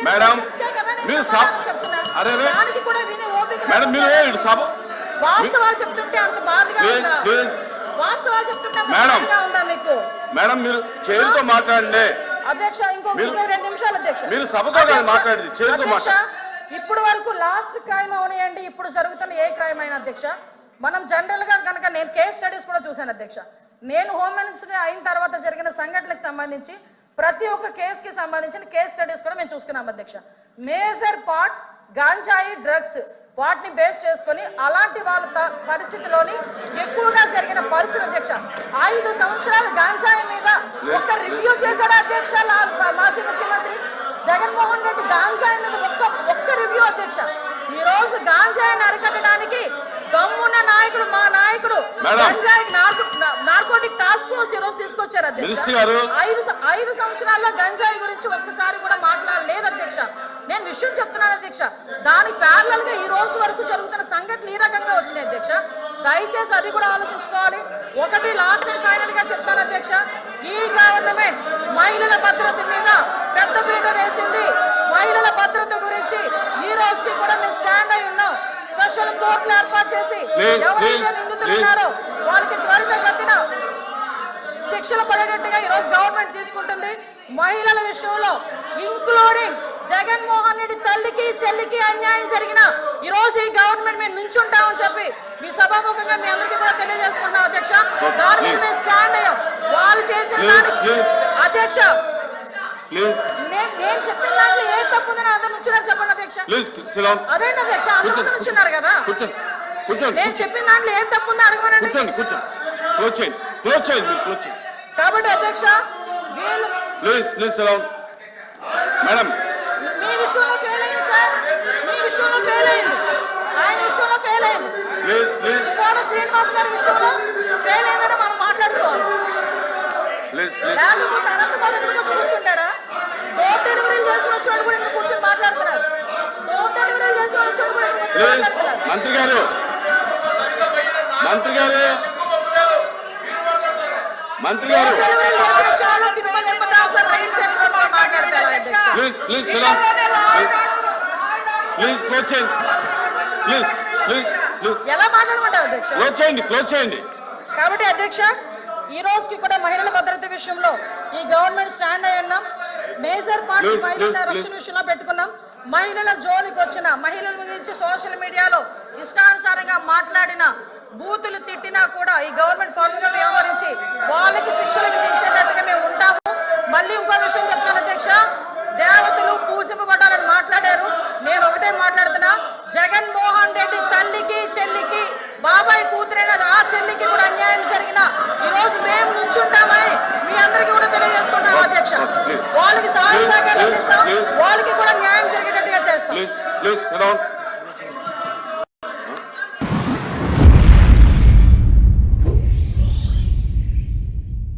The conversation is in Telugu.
మేడం మీరు అరే మేడం మీరు సభ వాస్తవాలు చెప్తుంటే అంత బాధగా ఉందా? వాస్తవాలు చెప్తుంటే అంత బాధగా ఉందా మీకు? మేడం మీరు చేరుతో మాట్లాడండి అధ్యక్ష. ఇంకో 2 నిమిషాలు అధ్యక్ష. మీరు సభతో మాట్లాడేది చేరుతో మాట్లాడండి. ఇప్పుడు వరకు లాస్ట్ క్రైమ్ అవనియండి, ఇప్పుడు జరుగుతున్న ఏ క్రైమ్ అయినా అధ్యక్ష, మనం జనరల్ గా కనుక నేను కేస్ స్టడీస్ కూడా చూశాను అధ్యక్ష. నేను హోమ్ మినిస్టర్ అయిన తర్వాత జరిగిన సంఘటనలకు సంబంధించి ప్రతి ఒక్క కేసుకి సంబంధించిన కేస్ స్టడీస్ కూడా మేము చూసుకున్నాం అధ్యక్ష. మేజర్ పార్ట్ గాంజాయి డ్రగ్స్ వాటిని బేస్ చేసుకొని అలాంటి వాళ్ళ పరిస్థితిలోని ఎక్కువగా జరిగిన పరిస్థితి అధ్యక్ష. 5 సంవత్సరాలు గాంజాయి మీద ఒక్క రివ్యూ చేశాడు అధ్యక్ష మాజీ ముఖ్యమంత్రి జగన్మోహన్ రెడ్డి. గాంజాయి మీద ఒక్క రివ్యూ అధ్యక్ష. ఈ రోజు గాంజాయిని అరికట్టడానికి దమ్మున్న నాయకుడు మా నాయకుడు గంజాయి నార్కోటిక్ టాస్క్ ఫోర్స్ ఈ రోజు తీసుకొచ్చారు అధ్యక్ష. 5 సంవత్సరాల్లో గంజాయి గురించి ఒక్కసారి కూడా మాట్లాడలేదు అధ్యక్ష. నేను విషయం చెప్తున్నాను అధ్యక్ష. దాని ప్యారలల్ గా ఈ రోజు వరకు జరుగుతున్న సంఘటనలు ఈ రకంగా వచ్చినాయి అధ్యక్ష. దయచేసి అది కూడా ఆలోచించుకోవాలి. ఒకటి లాస్ట్ అండ్ ఫైనల్ గా చెప్తాను అధ్యక్ష, ఈ గవర్నమెంట్ మహిళల భద్రత మీద పెద్ద పీట వేసింది. మహిళల భద్రత గురించి ఈ రోజుకి కూడా మేము స్టాండ్ అయి ఉన్నాం. స్పెషల్ కోర్టులు ఏర్పాటు చేసి ఎవరైతే నిందితులు ఉన్నారో వాళ్ళకి త్వరితగతిన శిక్షలు పడేటట్టుగా ఈ రోజు గవర్నమెంట్ తీసుకుంటుంది. మహిళల విషయంలో ఇంక్లూడింగ్ జగన్మోహన్ రెడ్డి తల్లికి చెల్లికి అన్యాయం జరిగిన ఈ రోజు ఈ గవర్నమెంట్ మేము నుంచుంటామని చెప్పి మీ సభాముఖంగా మీ అందరికీ కూడా తెలియజేసుకుంటాం అధ్యక్ష. దాని మీద మేము స్టాండ్ అయ్యాం. వాళ్ళు చేసిన దానికి అధ్యక్ష నేను చెప్పిన దాంట్లో ఏ తప్పు ఉందని అందరు నుంచున్నారు చెప్పండి అధ్యక్ష. అదేంటి అధ్యక్ష, అందరూ నుంచున్నారు కదా. నేను చెప్పిన దాంట్లో ఏం తప్పు ఉందో అడగమనండి. కాబట్టి అధ్యక్ష మేడం మీ విషయంలో ఫెయిల్ అయింది సార్, మీ విషయంలో ఫెయిల్ అయింది, ఆయన విషయంలో ఫెయిల్ అయింది, శ్రీనివాస్ గారి విషయంలో ఫెయిల్ అయిందని మనం మాట్లాడుకోవాలి. లేకపోతే అనంతబాబు కూర్చుంటాడా? డోర్ డెలివరీలు చేసిన వచ్చాడు కూడా ఇంకా కూర్చొని మాట్లాడుతున్నారు. డోర్ డెలివరీలు చేసిన వచ్చాడు కూడా మంత్రి గారు మంత్రి గారు మంత్రి గారు ఎలా మాట్లాడమంటారు అధ్యక్ష? క్లోజ్ చేయండి. కాబట్టి అధ్యక్ష ఈ రోజుకి కూడా మహిళల భద్రత విషయంలో ఈ గవర్నమెంట్ స్టాండ్ అయి ఉన్నాం. మేజర్ పార్టీ మహిళల రక్షణ విషయంలో పెట్టుకున్నాం. మహిళల జోలికి వచ్చిన మహిళల గురించి సోషల్ మీడియాలో ఇష్టానుసారంగా మాట్లాడిన బూతులు తిట్టినా కూడా ఈ గవర్నమెంట్ ఫర్మ్ గా వ్యవహరించి వాళ్ళకి శిక్షలు విధించేటట్టుగా మేము ఉంటాము. మళ్ళీ ఇంకో విషయం చెప్తాను అధ్యక్ష, దేవతలు పూజింపబడాలని మాట్లాడారు. నేను ఒకటే మాట్లాడుతున్నా, జగన్మోహన్ రెడ్డి తల్లికి చెల్లికి బాబాయ్ కూతురైన ఆ చెల్లికి కూడా అన్యాయం జరిగిన ఈ రోజు మేము నుంచుంటామని మీ అందరికీ కూడా తెలియజేసుకుంటాం అధ్యక్ష. వాళ్ళకి సహాయ సహకారాలు అందిస్తాం, వాళ్ళకి కూడా న్యాయం జరిగేటట్టుగా చేస్తాం.